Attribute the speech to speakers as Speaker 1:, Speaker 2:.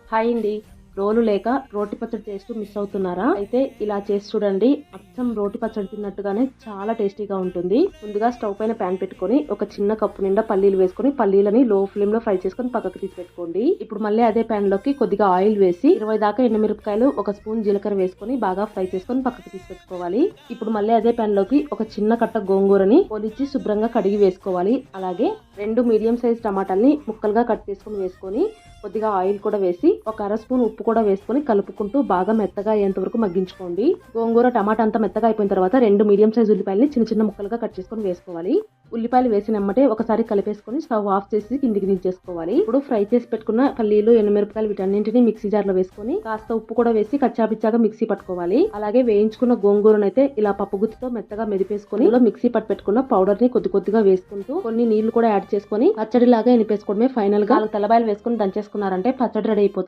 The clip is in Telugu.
Speaker 1: హాయ్ అండి. రోలు లేక రోటి పచ్చడి టేస్ట్ మిస్ అవుతున్నారా? అయితే ఇలా చేసి చూడండి. అచ్చం రోటి పచ్చడి తిన్నట్టుగానే చాలా టేస్టీగా ఉంటుంది. ముందుగా స్టవ్ పైన ప్యాన్ పెట్టుకొని ఒక చిన్న కప్పు నిండా పల్లీలు వేసుకొని పల్లీలని లో ఫ్లేమ్ లో ఫ్రై చేసుకొని పక్కకు తీసి పెట్టుకోండి. ఇప్పుడు మళ్ళీ అదే ప్యాన్ లోకి కొద్దిగా ఆయిల్ వేసి 20 దాకా ఎండుమిరపకాయలు, ఒక స్పూన్ జీలకర్ర వేసుకొని బాగా ఫ్రై చేసుకొని పక్కకు తీసి పెట్టుకోవాలి. ఇప్పుడు మళ్ళీ అదే ప్యాన్ లోకి ఒక చిన్న కట్ట గోంగూరని పొలిచి శుభ్రంగా కడిగి వేసుకోవాలి. అలాగే 2 మీడియం సైజ్ టమాటాలని ముక్కలుగా కట్ చేసుకుని వేసుకొని కొద్దిగా ఆయిల్ కూడా వేసి ఒక అర స్పూన్ ఉప్పు కూడా వేసుకొని కలుపుకుంటూ బాగా మెత్తగా అయ్యేంత వరకు మగ్గించుకోండి. గోంగూర టమాటా అంతా మెత్తగా అయిపోయిన తర్వాత 2 మీడియం సైజ్ ఉల్లిపాయలని చిన్న చిన్న ముక్కలుగా కట్ చేసుకొని వేసుకోవాలి. ఉల్లిపాయలు వేసినమ్మటే ఒకసారి కలిపేసుకొని స్టవ్ ఆఫ్ చేసి కిందికి దించేసుకోవాలి. ఇప్పుడు ఫ్రై చేసి పెట్టుకున్న పల్లీలు, ఎండుమిరపకాయలు వీటన్నింటినీ మిక్సీ జార్ లో వేసుకొని కాస్త ఉప్పు కూడా వేసి కచ్చాపిచ్చాగా మిక్సీ పట్టుకోవాలి. అలాగే వేయించుకున్న గోంగూరనైతే ఇలా పప్పు గుత్తితో మెత్తగా మెదిపేసుకొని ఇలా మిక్సీ పట్టు పెట్టుకున్న పౌడర్ ని కొద్ది కొద్దిగా వేసుకుంటూ కొన్ని నీళ్లు కూడా యాడ్ చేసుకొని పచ్చడి లాగా ఎనిపేసుకోవడమే. ఫైనల్ గా 4 తెల్లబాయలు వేసుకొని దంచేసుకున్నారంటే పచ్చడి రెడీ అయిపోతుంది.